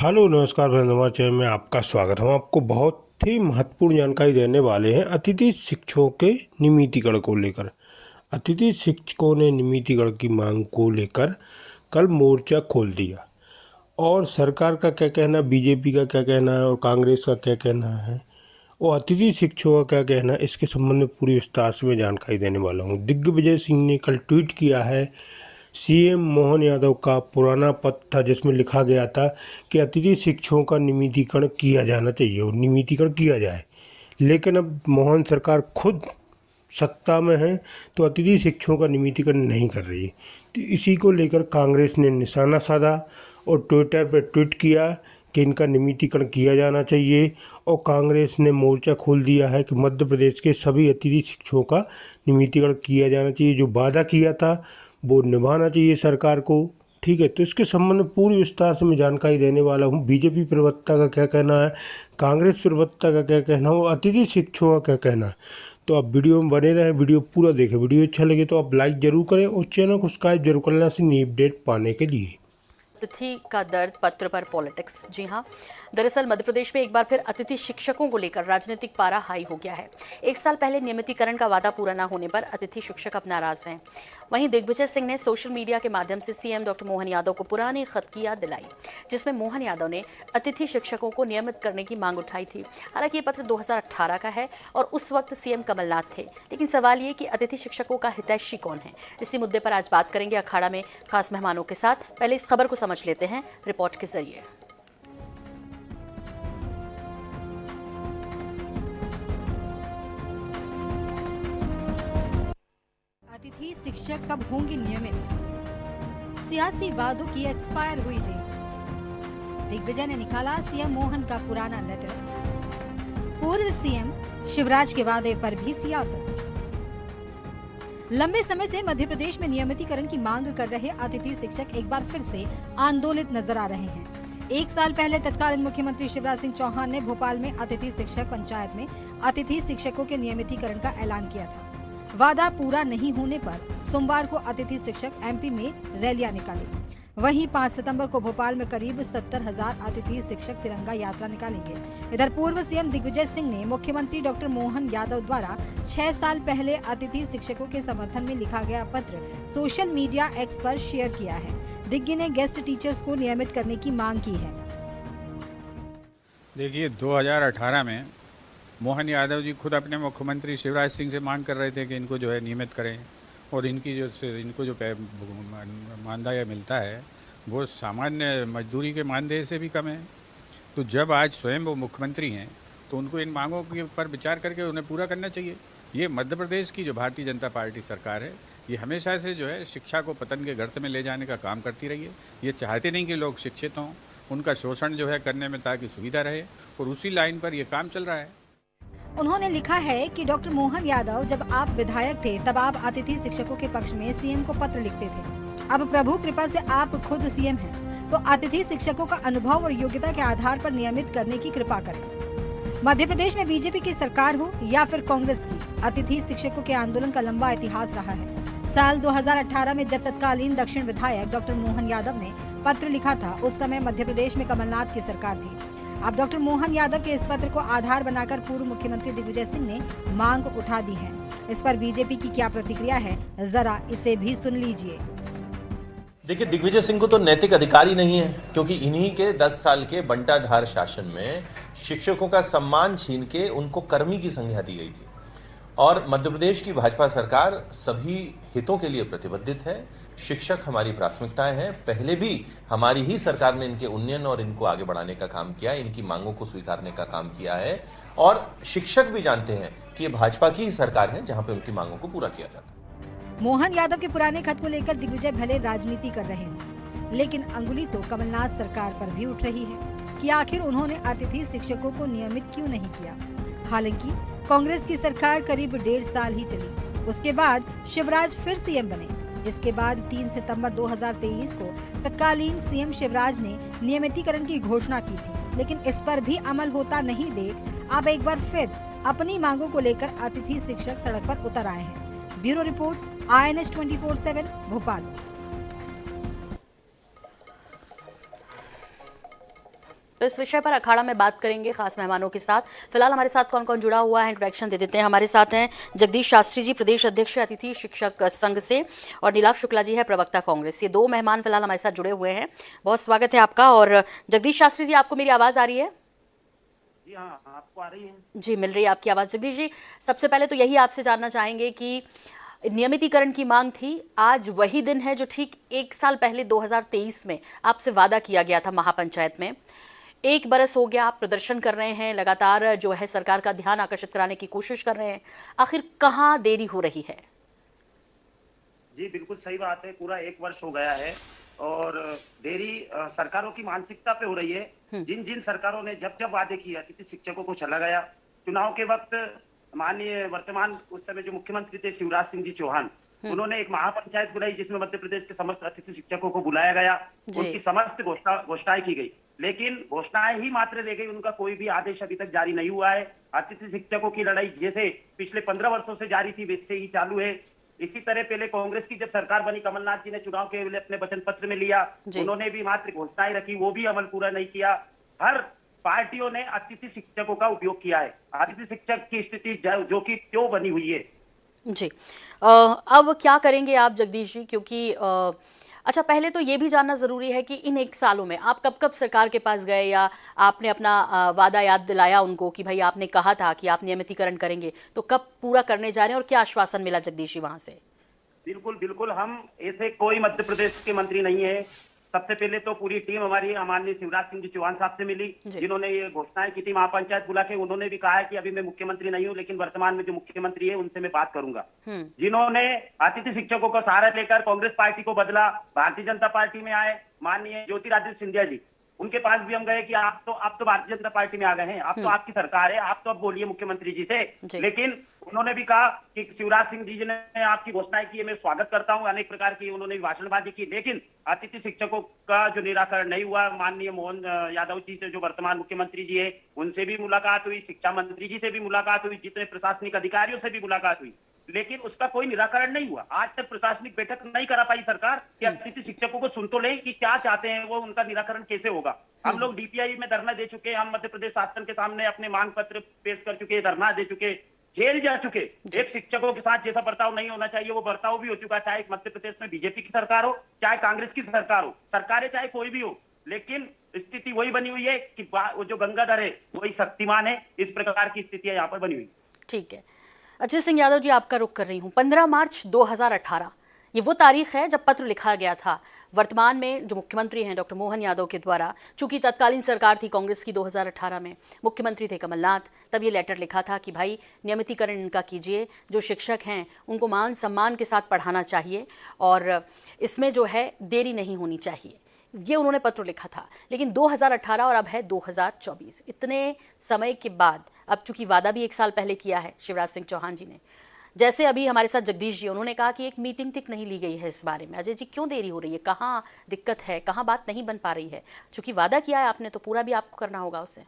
Hello नमस्कार धन्यवाद channel में आपका स्वागत। हम आपको बहुत ही महत्वपूर्ण जानकारी देने वाले हैं अतिथि शिक्षकों के नियमितीकरण को लेकर। अतिथि शिक्षकों ने नियमितीकरण की मांग को लेकर कल मोर्चा खोल दिया और सरकार का क्या कहना, बीजेपी का क्या कहना है और कांग्रेस का क्या कहना है और अतिथि शिक्षकों का क्या कहना है, इसके संबंध में पूरी विस्तार से मैं जानकारी देने वाला हूँ। दिग्विजय सिंह ने कल ट्वीट किया है। सीएम मोहन यादव का पुराना पत्र था जिसमें लिखा गया था कि अतिथि शिक्षकों का नियमितीकरण किया जाना चाहिए और नियमितीकरण किया जाए, लेकिन अब मोहन सरकार खुद सत्ता में है तो अतिथि शिक्षकों का नियमितीकरण नहीं कर रही है। तो इसी को लेकर कांग्रेस ने निशाना साधा और ट्विटर पर ट्वीट किया कि इनका नियमितीकरण किया जाना चाहिए और कांग्रेस ने मोर्चा खोल दिया है कि मध्य प्रदेश के सभी अतिथि शिक्षकों का नियमितीकरण किया जाना चाहिए। जो वादा किया था वो निभाना चाहिए सरकार को। ठीक है, तो इसके संबंध में पूरी विस्तार से मैं जानकारी देने वाला हूँ। बीजेपी प्रवक्ता का क्या कहना है, कांग्रेस प्रवक्ता का क्या कहना है और अतिथि शिक्षकों का क्या कहना है। तो आप वीडियो में बने रहें, वीडियो पूरा देखें। वीडियो अच्छा लगे तो आप लाइक ज़रूर करें और चैनल को सब्सक्राइब जरूर करना से नई अपडेट पाने के लिए। अतिथि का दर्द पत्र पर पॉलिटिक्स। जी हां, दरअसल मध्य प्रदेश में एक बार फिर अतिथि शिक्षकों को लेकर राजनीतिक पारा हाई हो गया है। एक साल पहले नियमितीकरण का वादा पूरा न होने पर अतिथि शिक्षक अब नाराज हैं। वहीं दिग्विजय सिंह ने सोशल मीडिया के माध्यम से सीएम डॉक्टर मोहन यादव को पुरानी खत की याद दिलाई, जिसमें मोहन यादव ने अतिथि शिक्षकों को नियमित करने की मांग उठाई थी। हालांकि ये पत्र 2018 का है और उस वक्त सीएम कमलनाथ थे, लेकिन सवाल ये कि अतिथि शिक्षकों का हितैषी कौन है। इसी मुद्दे पर आज बात करेंगे अखाड़ा में खास मेहमानों के साथ। पहले इस खबर को समझ लेते हैं रिपोर्ट के जरिए। अतिथि शिक्षक कब होंगे नियमित? सियासी वादों की एक्सपायर हुई डेट। दिग्विजय ने निकाला सीएम मोहन का पुराना लेटर। पूर्व सीएम शिवराज के वादे पर भी सियासत। लंबे समय से मध्य प्रदेश में नियमितीकरण की मांग कर रहे अतिथि शिक्षक एक बार फिर से आंदोलित नजर आ रहे हैं। एक साल पहले तत्कालीन मुख्यमंत्री शिवराज सिंह चौहान ने भोपाल में अतिथि शिक्षक पंचायत में अतिथि शिक्षकों के नियमितीकरण का ऐलान किया था। वादा पूरा नहीं होने पर सोमवार को अतिथि शिक्षक एमपी में रैलियां निकाली। वहीं 5 सितंबर को भोपाल में करीब 70,000 अतिथि शिक्षक तिरंगा यात्रा निकालेंगे। इधर पूर्व सीएम दिग्विजय सिंह ने मुख्यमंत्री डॉक्टर मोहन यादव द्वारा 6 साल पहले अतिथि शिक्षकों के समर्थन में लिखा गया पत्र सोशल मीडिया एक्स पर शेयर किया है। दिग्गी ने गेस्ट टीचर्स को नियमित करने की मांग की है। देखिए, 2018 में मोहन यादव जी खुद अपने मुख्यमंत्री शिवराज सिंह से मांग कर रहे थे कि इनको जो है नियमित करें और इनको जो मानदेय मिलता है वो सामान्य मजदूरी के मानदेय से भी कम है। तो जब आज स्वयं वो मुख्यमंत्री हैं तो उनको इन मांगों के ऊपर विचार करके उन्हें पूरा करना चाहिए। ये मध्य प्रदेश की जो भारतीय जनता पार्टी सरकार है, ये हमेशा से जो है शिक्षा को पतन के गर्त में ले जाने का काम करती रही है। ये चाहते नहीं कि लोग शिक्षित हों, उनका शोषण जो है करने में ताकि सुविधा रहे, और उसी लाइन पर ये काम चल रहा है। उन्होंने लिखा है कि डॉक्टर मोहन यादव जब आप विधायक थे तब आप अतिथि शिक्षकों के पक्ष में सीएम को पत्र लिखते थे। अब प्रभु कृपा से आप खुद सीएम हैं, तो अतिथि शिक्षकों का अनुभव और योग्यता के आधार पर नियमित करने की कृपा करें। मध्य प्रदेश में बीजेपी की सरकार हो या फिर कांग्रेस की, अतिथि शिक्षकों के आंदोलन का लंबा इतिहास रहा है। साल 2018 में जब तत्कालीन दक्षिण विधायक डॉक्टर मोहन यादव ने पत्र लिखा था, उस समय मध्य प्रदेश में कमलनाथ की सरकार थी। अब डॉक्टर मोहन यादव के इस पत्र को आधार बनाकर पूर्व मुख्यमंत्री दिग्विजय सिंह ने मांग उठा दी है। इस पर बीजेपी की क्या प्रतिक्रिया है, जरा इसे भी सुन लीजिए। देखिए, दिग्विजय सिंह को तो नैतिक अधिकार ही नहीं है, क्योंकि इन्हीं के 10 साल के बंटाधार शासन में शिक्षकों का सम्मान छीन के उनको कर्मी की संज्ञा दी गई थी। और मध्य प्रदेश की भाजपा सरकार सभी हितों के लिए प्रतिबद्ध है। शिक्षक हमारी प्राथमिकताएं हैं। पहले भी हमारी ही सरकार ने इनके उन्नयन और इनको आगे बढ़ाने का काम किया, इनकी मांगों को स्वीकारने का काम किया है। और शिक्षक भी जानते हैं कि ये भाजपा की ही सरकार है जहां पे उनकी मांगों को पूरा किया जाता है। मोहन यादव के पुराने खत को लेकर दिग्विजय भले राजनीति कर रहे हैं, लेकिन अंगुली तो कमलनाथ सरकार पर भी उठ रही है कि आखिर उन्होंने अतिथि शिक्षकों को नियमित क्यों नहीं किया। हालांकि कांग्रेस की सरकार करीब 1.5 साल ही चली। उसके बाद शिवराज फिर सीएम बने। इसके बाद 3 सितंबर 2023 को तत्कालीन सीएम शिवराज ने नियमितीकरण की घोषणा की थी, लेकिन इस पर भी अमल होता नहीं देख अब एक बार फिर अपनी मांगों को लेकर अतिथि शिक्षक सड़क पर उतर आए हैं। Bureau report, INS 24/7 Bhopal. तो इस विषय पर अखाड़ा में बात करेंगे खास मेहमानों के साथ। फिलहाल हमारे साथ कौन कौन जुड़ा हुआ है, इंट्रोडक्शन दे देते हैं। हमारे साथ हैं जगदीश शास्त्री जी, प्रदेश अध्यक्ष अतिथि शिक्षक संघ से, और नीलाभ शुक्ला जी है, प्रवक्ता कांग्रेस। ये दो मेहमान फिलहाल हमारे साथ जुड़े हुए हैं। बहुत स्वागत है आपका। और जगदीश शास्त्री जी, आपको मेरी आवाज़ आ रही है? जी हाँ, आपको आ रही है? जी, मिल रही है आपकी आवाज़। जगदीश जी, सबसे पहले तो यही आपसे जानना चाहेंगे कि नियमितीकरण की मांग थी, आज वही दिन है जो ठीक एक साल पहले 2023 में आपसे वादा किया गया था महापंचायत में। एक बरस हो गया, आप प्रदर्शन कर रहे हैं, लगातार जो है सरकार का ध्यान आकर्षित कराने की कोशिश कर रहे हैं, आखिर कहाँ देरी हो रही है? जी बिल्कुल सही बात है, पूरा एक वर्ष हो गया है और देरी सरकारों की मानसिकता पे हो रही है। जिन जिन सरकारों ने जब जब वादे किए, अतिथि शिक्षकों को चला गया। चुनाव के वक्त माननीय वर्तमान उस समय जो मुख्यमंत्री थे शिवराज सिंह जी चौहान, उन्होंने एक महापंचायत बुलाई जिसमें मध्य प्रदेश के समस्त अतिथि शिक्षकों को बुलाया गया, उनकी समस्त घोषणाएं की गई, लेकिन घोषणाएं ही मात्र रह गई, उनका कोई भी आदेश अभी तक जारी नहीं हुआ है। अतिथि शिक्षकों की लड़ाई जैसे पिछले 15 वर्षों से जारी थी वैसे ही चालू है। इसी तरह पहले कांग्रेस की जब सरकार बनी, कमलनाथ जी ने चुनाव के लिए अपने वचन पत्र में लिया, उन्होंने भी मात्र घोषणाएं रखी, वो भी अमल पूरा नहीं किया। हर पार्टियों ने अतिथि शिक्षकों का उपयोग किया है। अतिथि शिक्षक की स्थिति जो कि क्यों बनी हुई है। जी, अब क्या करेंगे आप जगदीश जी, क्योंकि अच्छा पहले तो ये भी जानना जरूरी है कि इन एक सालों में आप कब कब सरकार के पास गए, या आपने अपना वादा याद दिलाया उनको कि भाई आपने कहा था कि आप नियमितीकरण करेंगे, तो कब पूरा करने जा रहे हैं और क्या आश्वासन मिला जगदीश जी वहां से? बिल्कुल बिल्कुल, हम ऐसे कोई मध्य प्रदेश के मंत्री नहीं है। सबसे पहले तो पूरी टीम हमारी माननीय शिवराज सिंह जी चौहान साहब से मिली, जिन्होंने ये घोषणाएं की थी महापंचायत बुला के। उन्होंने भी कहा है कि अभी मैं मुख्यमंत्री नहीं हूं, लेकिन वर्तमान में जो मुख्यमंत्री है उनसे मैं बात करूंगा। जिन्होंने अतिथि शिक्षकों को सहारा लेकर कांग्रेस पार्टी को बदला, भारतीय जनता पार्टी में आए माननीय ज्योतिरादित्य सिंधिया जी, उनके पास भी हम गए कि आप तो भारतीय जनता पार्टी में आ गए हैं, आप तो आपकी सरकार है, आप तो अब बोलिए मुख्यमंत्री जी से। लेकिन उन्होंने भी कहा कि शिवराज सिंह जी ने आपकी घोषणाएं की है, मैं स्वागत करता हूं, अनेक प्रकार की उन्होंने भाषणबाजी की, लेकिन अतिथि शिक्षकों का जो निराकरण नहीं हुआ। माननीय मोहन यादव जी से जो वर्तमान मुख्यमंत्री जी है, उनसे भी मुलाकात हुई, शिक्षा मंत्री जी से भी मुलाकात हुई, जितने प्रशासनिक अधिकारियों से भी मुलाकात हुई, लेकिन उसका कोई निराकरण नहीं हुआ। आज तक प्रशासनिक बैठक नहीं करा पाई सरकार कि अतिथि शिक्षकों को सुन तो ले कि क्या चाहते हैं वो, उनका निराकरण कैसे होगा। हम लोग डीपीआई में धरना दे चुके, हम मध्य प्रदेश शासन के सामने अपने मांग पत्र पेश कर चुके, धरना दे चुके, जेल जा चुके। एक शिक्षकों के साथ जैसा बर्ताव नहीं होना चाहिए वो बर्ताव भी हो चुका, चाहे मध्य प्रदेश में बीजेपी की सरकार हो, चाहे कांग्रेस की सरकार हो, सरकारें चाहे कोई भी हो, लेकिन स्थिति वही बनी हुई है कि वो जो गंगाधर है वही शक्तिमान है। इस प्रकार की स्थिति यहाँ पर बनी हुई। ठीक है, अजय सिंह यादव जी, आपका रुख कर रही हूँ। 15 मार्च 2018 ये वो तारीख है जब पत्र लिखा गया था वर्तमान में जो मुख्यमंत्री हैं डॉक्टर मोहन यादव के द्वारा। चूंकि तत्कालीन सरकार थी कांग्रेस की, 2018 में मुख्यमंत्री थे कमलनाथ, तब ये लेटर लिखा था कि भाई नियमितीकरण इनका कीजिए, जो शिक्षक हैं उनको मान सम्मान के साथ पढ़ाना चाहिए और इसमें जो है देरी नहीं होनी चाहिए, ये उन्होंने पत्र लिखा था। लेकिन 2018 और अब है 2024, इतने समय के बाद, अब चूंकि वादा भी एक साल पहले किया है शिवराज सिंह चौहान जी ने, जैसे अभी हमारे साथ जगदीश जी, उन्होंने कहा कि एक मीटिंग तक नहीं ली गई है इस बारे में। अजय जी, क्यों देरी हो रही है, कहाँ दिक्कत है, कहाँ बात नहीं बन पा रही है? चूंकि वादा किया है आपने तो पूरा भी आपको करना होगा उसे।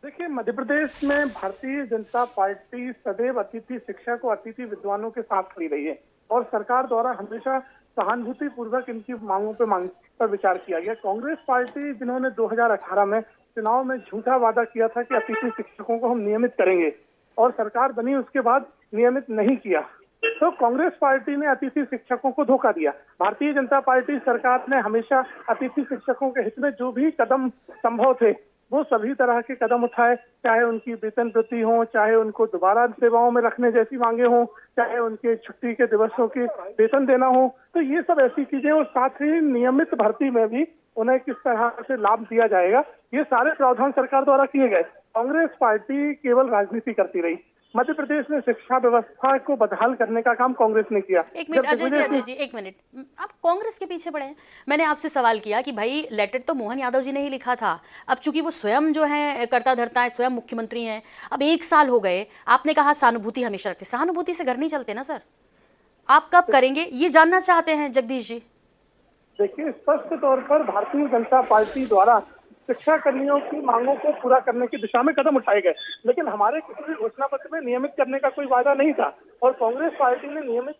देखिए, मध्य प्रदेश में भारतीय जनता पार्टी सदैव अतिथि शिक्षक और अतिथि विद्वानों के साथ खड़ी रही है और सरकार द्वारा हमेशा सहानुभूति पूर्वक इनकी मांगों पर विचार किया गया। कांग्रेस पार्टी जिन्होंने 2018 में चुनाव में झूठा वादा किया था कि अतिथि शिक्षकों को हम नियमित करेंगे, और सरकार बनी उसके बाद नियमित नहीं किया, तो कांग्रेस पार्टी ने अतिथि शिक्षकों को धोखा दिया। भारतीय जनता पार्टी सरकार ने हमेशा अतिथि शिक्षकों के हित में जो भी कदम संभव थे वो सभी तरह के कदम उठाए, चाहे उनकी वेतन वृद्धि हो, चाहे उनको दोबारा सेवाओं में रखने जैसी मांगे हो, चाहे उनके छुट्टी के दिवसों के वेतन देना हो, तो ये सब ऐसी चीजें, और साथ ही नियमित भर्ती में भी उन्हें किस तरह से लाभ दिया जाएगा, ये सारे प्रावधान सरकार द्वारा किए गए। कांग्रेस पार्टी केवल राजनीति करती रही। मध्य प्रदेश में शिक्षा व्यवस्था को बदहाल करने का काम कांग्रेस ने किया। एक मिनट अजय जी, एक मिनट, आप कांग्रेस के पीछे पड़े हैं। मैंने आपसे सवाल किया कि भाई लेटर तो मोहन यादव जी ने ही लिखा था, अब चूंकि वो स्वयं जो है करता धरता है, स्वयं मुख्यमंत्री हैं, अब एक साल हो गए, आपने कहा सहानुभूति हमेशा रखते, सहानुभूति से घर नहीं चलते ना सर, आप कब करेंगे ये जानना चाहते हैं जगदीश जी। देखिए, स्पष्ट तौर पर भारतीय जनता पार्टी द्वारा शिक्षा कर्मियों की मांगों को पूरा करने की दिशा में कदम उठाए गए, लेकिन हमारे किसी भी घोषणा पत्र में नियमित करने का कोई वादा नहीं था। और कांग्रेस पार्टी ने नियमित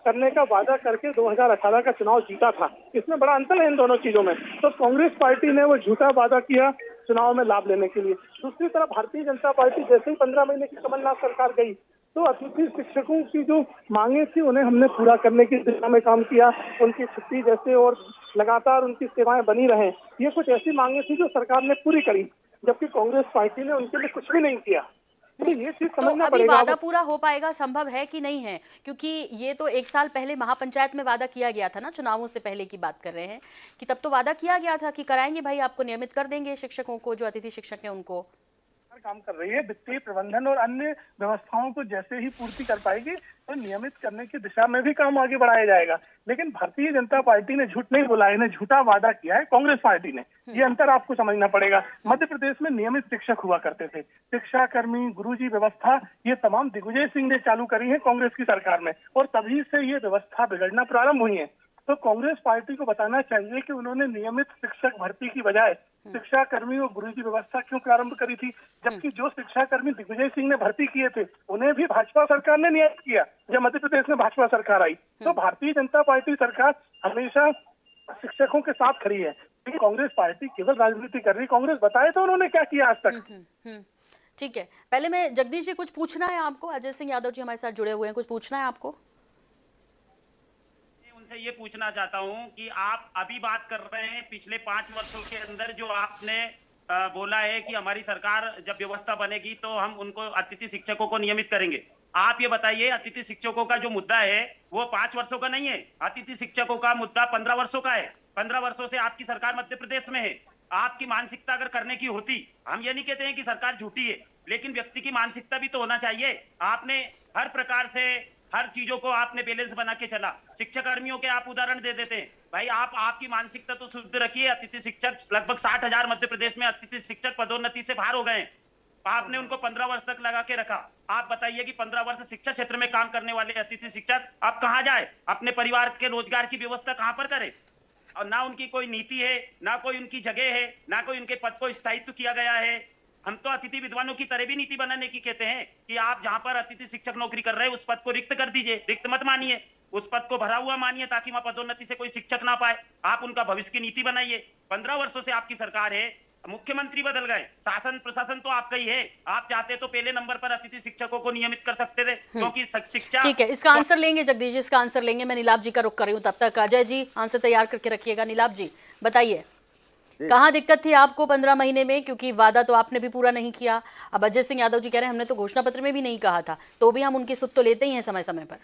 करने का वादा करके 2018 का चुनाव जीता था। इसमें बड़ा अंतर है इन दोनों चीजों में। तो कांग्रेस पार्टी ने वो झूठा वादा किया चुनाव में लाभ लेने के लिए। दूसरी तरफ भारतीय जनता पार्टी जैसे ही 15 महीने की कमलनाथ सरकार गई तो अतिथि शिक्षकों की जो मांगे थी उन्हें हमने पूरा करने की दिशा में काम किया। उनकी छुट्टी जैसे और लगातार उनकी सेवाएं बनी रहें, ये कुछ ऐसी मांगे थी जो सरकार ने पूरी करी, जबकि कांग्रेस पार्टी ने उनके लिए कुछ भी नहीं किया। तो ये चीज तो समझना अभी पड़ेगा। वादा पूरा हो पाएगा, संभव है कि नहीं है? क्योंकि ये तो 1 साल पहले महापंचायत में वादा किया गया था ना, चुनावों से पहले की बात कर रहे हैं कि तब तो वादा किया गया था कि कराएंगे भाई, आपको नियमित कर देंगे शिक्षकों को, जो अतिथि शिक्षक हैं उनको। काम कर रही है, वित्तीय प्रबंधन और अन्य व्यवस्थाओं को जैसे ही पूर्ति कर पाएगी तो नियमित करने की दिशा में भी काम आगे बढ़ाया जाएगा। लेकिन भारतीय जनता पार्टी ने झूठ नहीं बोला, इन्हें झूठा वादा किया है कांग्रेस पार्टी ने। ये अंतर आपको समझना पड़ेगा। मध्य प्रदेश में नियमित शिक्षक हुआ करते थे, शिक्षा कर्मी, गुरुजी व्यवस्था, ये तमाम दिग्विजय सिंह ने चालू करी है कांग्रेस की सरकार में, और तभी से ये व्यवस्था बिगड़ना प्रारंभ हुई है। तो कांग्रेस पार्टी को बताना चाहिए कि उन्होंने नियमित शिक्षक भर्ती की बजाय शिक्षा कर्मी और गुरुजी व्यवस्था क्यों प्रारंभ करी थी, जबकि जो शिक्षा कर्मी दिग्विजय सिंह ने भर्ती किए थे उन्हें भी भाजपा सरकार ने नियमित किया जब मध्य प्रदेश में भाजपा सरकार आई। तो भारतीय जनता पार्टी सरकार हमेशा शिक्षकों के साथ खड़ी है, लेकिन कांग्रेस पार्टी केवल राजनीति कर रही। कांग्रेस बताए तो उन्होंने क्या किया आज तक। ठीक है, पहले मैं जगदीश जी, कुछ पूछना है आपको? अजय सिंह यादव जी हमारे साथ जुड़े हुए हैं, कुछ पूछना है आपको? उनसे ये पूछना चाहता हूं कि आप अभी बात कर रहे हैं पिछले 5 वर्षों के अंदर जो आपने बोला है कि हमारी सरकार जब व्यवस्था बनेगी तो हम उनको अतिथि शिक्षकों को नियमित करेंगे। आप ये बताइए, अतिथि शिक्षकों का जो मुद्दा है वो 5 वर्षों का नहीं है, अतिथि शिक्षकों का मुद्दा 15 वर्षों का है। 15 वर्षों से आपकी सरकार मध्य प्रदेश में है। आपकी मानसिकता अगर करने की होती, हम ये नहीं कहते हैं कि सरकार झूठी है, लेकिन व्यक्ति की मानसिकता भी तो होना चाहिए। आपने हर प्रकार से हर चीजों को आपने बैलेंस बना के चला। शिक्षक कर्मियों के आप उदाहरण दे देते हैं भाई, आपकी मानसिकता तो शुद्ध रखिए। अतिथि शिक्षक लगभग 60,000 मध्य प्रदेश में अतिथि शिक्षक पदोन्नति से बाहर हो गए। आपने उनको 15 वर्ष तक लगा के रखा। आप बताइए कि 15 वर्ष शिक्षा क्षेत्र में काम करने वाले अतिथि शिक्षक अब कहां जाए, अपने परिवार के रोजगार की व्यवस्था कहां पर करे? और ना उनकी कोई नीति है, ना कोई उनकी जगह है, ना कोई उनके पद को स्थायित्व किया गया है। हम तो अतिथि विद्वानों की तरह भी नीति बनाने की कहते हैं कि आप जहां पर अतिथि शिक्षक नौकरी कर रहे हैं उस पद को रिक्त कर दीजिए, रिक्त मत मानिए, उस पद को भरा हुआ मानिए ताकि वहां पदोन्नति से कोई शिक्षक ना पाए। आप उनका भविष्य की नीति बनाइए। 15 वर्षों से आपकी सरकार है, मुख्यमंत्री बदल गए, शासन प्रशासन तो आपका ही है। आप चाहते तो पहले नंबर पर अतिथि शिक्षकों को नियमित कर सकते थे, क्योंकि शिक्षा। ठीक है, इसका आंसर लेंगे जगदीश जी, इसका आंसर लेंगे। मैं नीलाभ जी का रुख कर रही हूँ, तब तक अजय जी आंसर तैयार करके रखिएगा। नीलाभ जी बताइए, कहाँ दिक्कत थी आपको 15 महीने में? क्योंकि वादा तो आपने भी पूरा नहीं किया। अब अजय सिंह यादव जी कह रहे हैं हमने तो घोषणा पत्र में भी नहीं कहा था, तो भी हम उनकी सुध तो लेते ही हैं समय समय पर।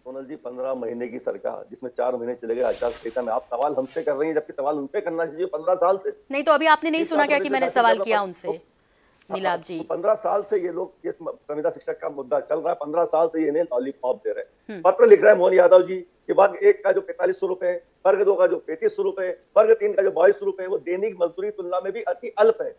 सोनल जी, 15 महीने की सरकार जिसमें 4 महीने चले गए आचार संहिता में, आप सवाल हमसे कर रही हैं, जबकि सवाल उनसे करना चाहिए 15 साल से। नहीं तो अभी आपने नहीं सुना क्या कि मैंने सवाल किया उनसे? नीलाभ जी, 15 साल से ये लोग इस संविदा शिक्षक का मुद्दा चल रहा है, 15 साल से ये इन्हें लॉलीपॉप दे रहे हैं। पत्र लिख रहे हैं मोहन यादव जी कि वर्ग 1 का जो 4500 रुपए, वर्ग 2 का जो 3500 रुपए, वर्ग 3 का जो 2200 रुपए, वो दैनिक मजदूरी तुलना में भी अति अल्प है।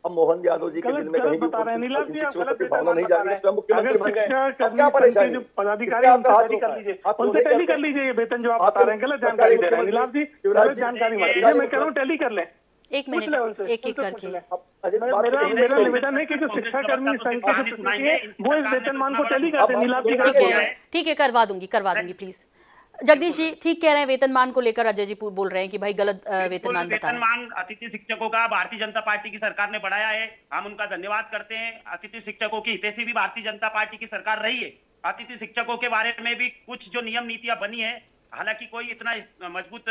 अब मोहन यादव जी के दिल में कहीं भी भावना नहीं जाएगी, स्वयं मुख्यमंत्री बन गए, अब क्या परेशानी? पदाधिकारी उनसे टैली कर लीजिए। ये वेतन जो आप बता रहे हैं गलत जानकारी दे रहे हैं। नीलाभ जी गलत जानकारी मत दीजिए, मैं कह रहा हूँ टैली कर लें। एक मिनट, एक एक करके। मेरा निवेदन है कि जो शिक्षा कर्मी संघ के जो प्रतिनिधि है वो इस वेतनमान को टैली करते हैं। नीलाभ जी ठीक है, करवा दूंगी प्लीज। जगदीश जी ठीक कह रहे हैं, वेतनमान को लेकर अजय जी बोल रहे हैं कि भाई गलत वेतनमान बता रहे हैं। वेतनमान अतिथि शिक्षकों का भारतीय जनता पार्टी की सरकार ने बढ़ाया है, हम उनका धन्यवाद करते हैं। अतिथि शिक्षकों की हितैषी भी भारतीय जनता पार्टी की सरकार रही है। अतिथि शिक्षकों के बारे में भी कुछ जो नियम नीतियां बनी है, हालांकि कोई इतना मजबूत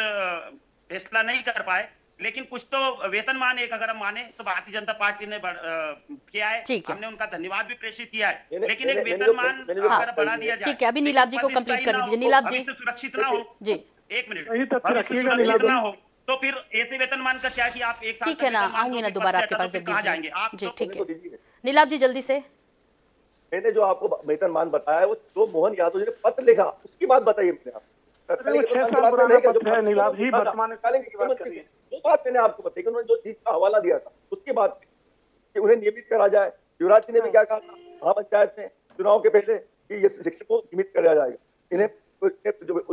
फैसला नहीं कर पाए, लेकिन कुछ तो वेतनमान एक अगर हम माने तो भारतीय जनता पार्टी ने किया है। हमने उनका धन्यवाद भी प्रेषित किया है, लेकिन एक वेतनमान अगर बढ़ा दिया जाए। ठीक है, अभी नीलाभ जी को कंप्लीट कर दीजिए। नीलाभ जी सुरक्षित ना हो जी, एक मिनट, सुरक्षित ना हो तो फिर ऐसे वेतनमान का क्या कि आप एक साल ठीक है ना, आऊंगी ना दोबारा आपके पास जगदीश जाएंगे आप जी। ठीक है नीलाभ जी जल्दी से। मैंने जो आपको वेतनमान बताया वो तो मोहन यादव जी ने पत्र लिखा, उसकी बात बताइए अपने आप। 6 साल पुराना पत्र है नीलाभ जी, वर्तमान की बात करिए। वो बात मैंने आपको बताई कि उन्होंने जो चीज का हवाला दिया था उसकी बात कि उन्हें नियमित करा जाए। युवराज जी ने भी क्या कहा था महापंचायत में चुनाव के पहले कि ये शिक्षकों को नियमित कराया जाएगा, इन्हें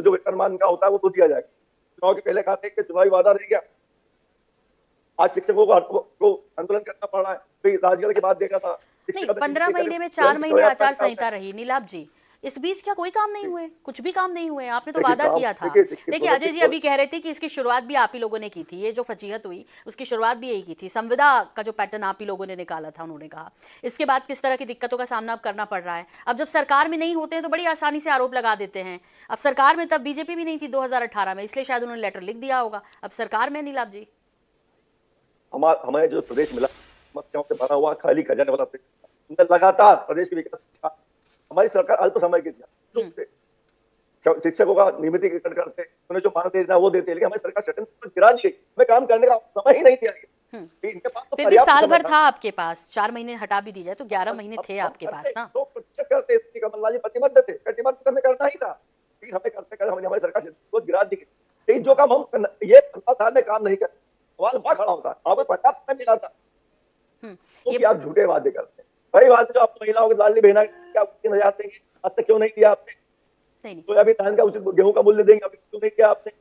जो वेतनमान का होता है वो तो दिया जाएगा। चुनाव के पहले कहा था कि चुनावी वादा रह गया, आज शिक्षकों को आंदोलन करना पड़ रहा है। तो राजगढ़ की बात देखा था, नहीं, 15 महीने में 4 महीने आचार संहिता रही नीलाभ जी, इस बीच क्या कोई काम नहीं हुए, कुछ भी काम नहीं हुए? आपने तो वादा किया था। देखिए अजय जी अभी कह रहे थे कि इसकी शुरुआत भी आप ही लोगों ने की थी, ये जो फजीहत हुई उसकी शुरुआत भी यही की थी, संविदा का जो पैटर्न आप ही लोगों ने निकाला था, उन्होंने कहा। इसके बाद किस तरह की दिक्कतों का सामना अब करना पड़ रहा है। अब जब सरकार में नहीं होते हैं तो बड़ी आसानी से आरोप लगा देते हैं। अब सरकार में तब बीजेपी भी नहीं थी 2018 में, इसलिए शायद उन्होंने लेटर लिख दिया होगा। अब सरकार में नीलाभ जी, हमें जो प्रदेश मिला समस्याओं से भरा हुआ खाली खजाने वाला प्रदेश, लगातार प्रदेश के विकास हमारी सरकार अल्प समय की थी। शिक्षकों का नियमितीकरण करते, उन्हें जो मानदेय देना वो देते, लेकिन हमारी सरकार शटन पर गिरा दी गई, हमें काम करने का समय ही नहीं दिया गया। इनके पास तो फिर भी साल भर था आपके पास, 4 महीने हटा भी दी जाए तो 11 महीने थे आपके पास ना। तो करते कमलनाथ जी प्रतिबद्ध थे, प्रतिबद्ध हमें करना ही था, हमें करते करते हमारी सरकार को गिरा दी गई। जो काम हम ये 15 साल में काम नहीं करते, सवाल वहां खड़ा होता है। आपको 50 समय मिला था तो आप झूठे वादे करते हैं। वही बात जो आप महिलाओं की लाडली बहना क्या 3,000 देंगे, आज तक क्यों नहीं दिया आपने? तो अभी धान का उचित गेहूं का मूल्य देंगे, अभी क्यों नहीं किया आपने?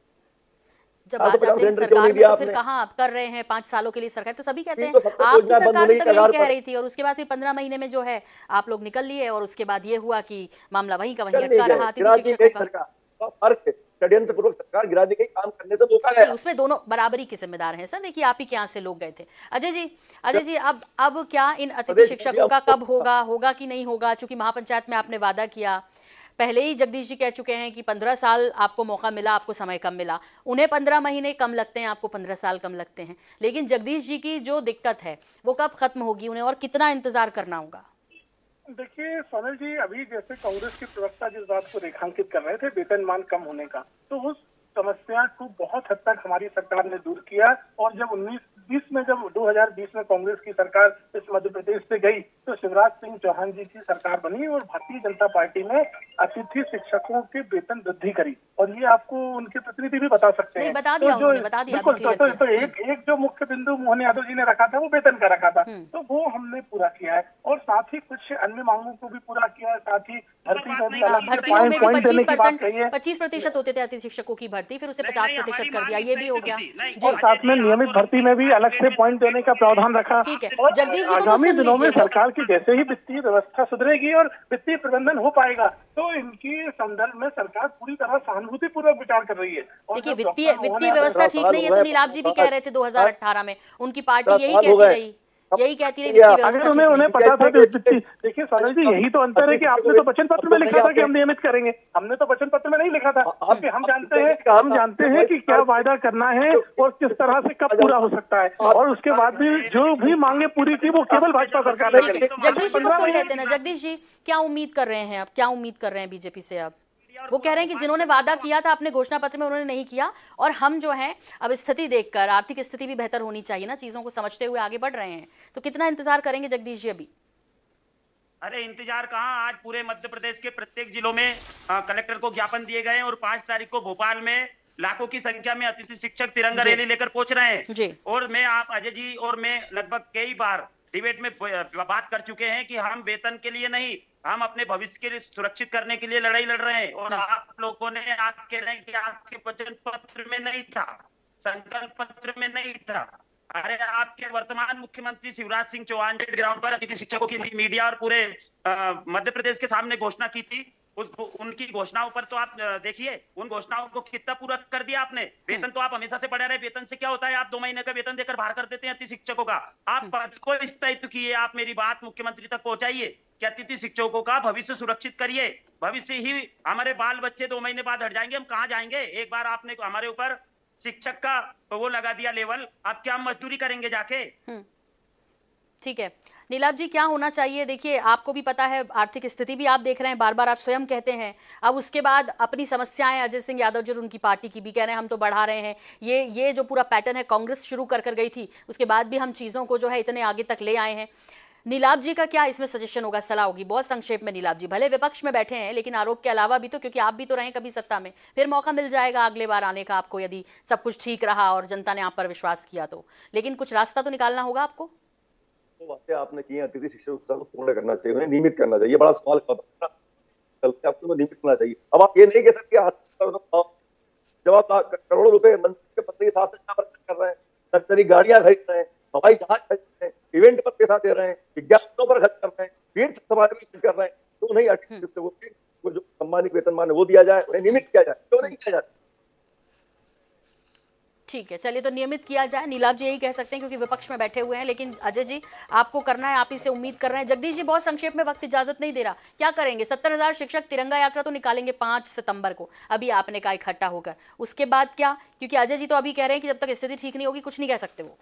जब आ जाते हैं सरकार में तो फिर कहाँ आप कर रहे हैं 5 सालों के लिए सरकार, तो सभी कहते हैं आपकी सरकार भी तो यही कह रही थी। और उसके बाद फिर 15 महीने में जो है आप लोग निकल लिए और उसके बाद ये हुआ कि मामला वहीं का वहीं अटका रहा। अतिथि शिक्षकों का षड्यंत्र पूर्वक सरकार गिरा दी गई, काम करने से धोखा गया। उसमें दोनों बराबरी के जिम्मेदार हैं सर। देखिए आप ही के यहाँ से लोग गए थे। अजय जी अब क्या इन अतिथि शिक्षकों का कब होगा कि नहीं होगा? चूंकि महापंचायत में आपने वादा किया, पहले ही जगदीश जी कह चुके हैं कि 15 साल आपको मौका मिला, आपको समय कम मिला। उन्हें 15 महीने कम लगते हैं, आपको 15 साल कम लगते हैं। लेकिन जगदीश जी की जो दिक्कत है वो कब खत्म होगी, उन्हें और कितना इंतजार करना होगा? देखिए सोनल जी, अभी जैसे कांग्रेस के प्रवक्ता जिस बात को रेखांकित कर रहे थे वेतनमान कम होने का, तो उस समस्या को बहुत हद तक हमारी सरकार ने दूर किया। और जब 2020 में कांग्रेस की सरकार इस मध्य प्रदेश से गई तो शिवराज सिंह चौहान जी की सरकार बनी और भारतीय जनता पार्टी ने अतिथि शिक्षकों के वेतन वृद्धि करी। और ये आपको उनके प्रतिनिधि भी बता सकते हैं। बता दिया बिल्कुल। तो एक जो मुख्य बिंदु मोहन यादव जी ने रखा था वो वेतन का रखा था, तो वो हमने पूरा किया है। और साथ ही कुछ अन्य मांगों को भी पूरा किया है। साथ ही भर्तियों में भी 25% होते थे अतिथि शिक्षकों की भर्ती, फिर उसे 50% कर दिया, ये भी हो गया। और साथ में नियमित भर्ती में भी अलग से पॉइंट देने का प्रावधान रखा। ठीक है, और जगदीश जी आगामी दिनों में सरकार की जैसे ही वित्तीय व्यवस्था सुधरेगी और वित्तीय प्रबंधन हो पाएगा तो इनकी संदर्भ में सरकार पूरी तरह सहानुभूति पूर्वक विचार कर रही है। देखिए वित्तीय व्यवस्था ठीक नहीं है तो नीलाभ जी भी कह रहे थे 2018 में, उनकी पार्टी यही कहती रही वित्तीय व्यवस्था। उन्हें पता था कि देखिए सोनल जी, यही तो अंतर है कि आपने तो वचन पत्र में लिखा था कि हम नियमित करेंगे, हमने तो वचन पत्र में नहीं लिखा था। हम जानते हैं कि क्या वायदा करना है और किस तरह से कब पूरा हो सकता है। और उसके बाद भी जो भी मांगे पूरी की वो केवल भाजपा सरकार ने करी। जगदीश जी को सुन लेते ना। जगदीश जी क्या उम्मीद कर रहे हैं अब, क्या उम्मीद कर रहे हैं बीजेपी से? अब वो कह रहे हैं कि जिन्होंने वादा किया था अपने घोषणा पत्र में उन्होंने नहीं किया, और हम जो है अब स्थिति देखकर, आर्थिक स्थिति भी बेहतर होनी चाहिए ना, चीजों को समझते हुए आगे बढ़ रहे हैं। तो कितना इंतजार करेंगे जगदीश जी अभी? अरे इंतजार कहाँ, आज पूरे मध्य प्रदेश के प्रत्येक जिलों में कलेक्टर को ज्ञापन दिए गए और 5 तारीख को भोपाल में लाखों की संख्या में अतिथि शिक्षक तिरंगा रैली लेकर पहुंच रहे हैं। और मैं आप अजय जी और मैं लगभग कई बार डिबेट में बात कर चुके हैं कि हम वेतन के लिए नहीं, हम अपने भविष्य के लिए सुरक्षित करने के लिए लड़ाई लड़ रहे हैं। और आप लोगों ने आप कह रहे हैं कि आपके वचन पत्र में नहीं था, संकल्प पत्र में नहीं था। अरे आपके वर्तमान मुख्यमंत्री शिवराज सिंह चौहान ने ग्राउंड पर अतिथि शिक्षकों की मीडिया और पूरे मध्य प्रदेश के सामने घोषणा की थी। उनकी घोषणाओं पर तो आप देखिए, उन घोषणाओं को कितना पूरा कर दिया आपने। वेतन तो आप हमेशा से बढ़ा रहे, वेतन से क्या होता है, आप 2 महीने का वेतन देकर बाहर कर देते हैं अतिथि शिक्षकों का। आप पद को स्थायित्व किए, आप मेरी बात मुख्यमंत्री तक पहुंचाइए कि अतिथि शिक्षकों का भविष्य सुरक्षित करिए। भविष्य ही हमारे बाल बच्चे 2 महीने बाद हट जाएंगे, हम कहाँ जाएंगे? एक बार आपने हमारे ऊपर शिक्षक का वो लगा दिया लेवल, अब क्या हम मजदूरी करेंगे जाके? ठीक है नीलाभ जी, क्या होना चाहिए? देखिए आपको भी पता है, आर्थिक स्थिति भी आप देख रहे हैं, बार बार आप स्वयं कहते हैं। अब उसके बाद अपनी समस्याएं अजय सिंह यादव जी और उनकी पार्टी की भी कह रहे हैं हम तो बढ़ा रहे हैं। ये जो पूरा पैटर्न है कांग्रेस शुरू कर गई थी, उसके बाद भी हम चीज़ों को जो है इतने आगे तक ले आए हैं। नीलाभ जी का क्या इसमें सजेशन होगा, सलाह होगी? बहुत संक्षेप में नीलाभ जी, भले विपक्ष में बैठे हैं लेकिन आरोप के अलावा भी तो, क्योंकि आप भी तो रहे कभी सत्ता में, फिर मौका मिल जाएगा अगले बार आने का आपको, यदि सब कुछ ठीक रहा और जनता ने आप पर विश्वास किया तो। लेकिन कुछ रास्ता तो निकालना होगा आपको। बातें आपने की हैं, अतिथि शिक्षकों को पूर्ण करना चाहिए, उन्हें नियमित करना चाहिए। बड़ा सवाल आपको नियमित करना चाहिए। अब आप ये नहीं कह सकते जब आप करोड़ों रुपए मंत्री के पत्र के साथ कर रहे हैं, लग्जरी गाड़ियां खरीद रहे हैं, हवाई जहाज खरीद रहे हैं, इवेंट पर पैसा दे रहे हैं, विज्ञापनों पर खर्च कर रहे हैं, तीर्थ समारोह में खर्च कर रहे हैं, तो नहीं अतिथि शिक्षकों को जो सम्मानित वेतनमान है वो दिया जाए, उन्हें नियमित किया जाए, क्यों नहीं किया जाए? ठीक है, चलिए तो नियमित किया जाए। नीलाभ जी यही कह सकते हैं क्योंकि विपक्ष में बैठे हुए हैं, लेकिन अजय जी आपको करना है, आप इसे उम्मीद कर रहे हैं। जगदीश जी बहुत संक्षेप में, वक्त इजाजत नहीं दे रहा, क्या करेंगे? 70,000 शिक्षक तिरंगा यात्रा तो निकालेंगे 5 सितंबर को, अभी आपने कहा इकट्ठा होकर, उसके बाद क्या? क्योंकि अजय जी तो अभी कह रहे हैं कि जब तक स्थिति ठीक नहीं होगी कुछ नहीं कह सकते वो।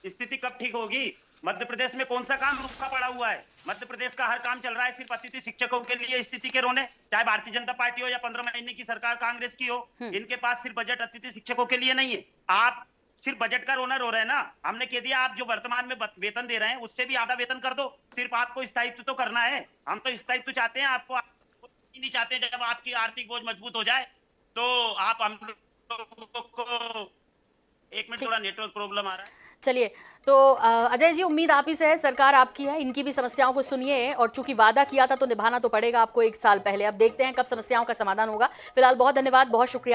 स्थिति कब ठीक होगी? मध्य प्रदेश में कौन सा काम रुका पड़ा हुआ है? मध्य प्रदेश का हर काम चल रहा है सिर्फ अतिथि शिक्षकों के लिए स्थिति के रोने, चाहे भारतीय जनता पार्टी हो या 15 महीने की सरकार कांग्रेस की हो, इनके पास सिर्फ बजट अतिथि शिक्षकों के लिए नहीं है। आप सिर्फ बजट का रोना रो रहे हैं ना, हमने कह दिया आप जो वर्तमान में वेतन दे रहे हैं उससे भी आधा वेतन कर दो, सिर्फ आपको स्थायित्व तो करना है। हम तो स्थायित्व चाहते हैं, आपको नहीं चाहते। जब आपकी आर्थिक बोझ मजबूत हो जाए तो आप हम लोगों को, एक मिनट थोड़ा नेटवर्क प्रॉब्लम आ रहा है। चलिए तो अजय जी उम्मीद आप ही से है, सरकार आपकी है, इनकी भी समस्याओं को सुनिए, और चूंकि वादा किया था तो निभाना तो पड़ेगा आपको 1 साल पहले। अब देखते हैं कब समस्याओं का समाधान होगा। फिलहाल बहुत धन्यवाद, बहुत शुक्रिया।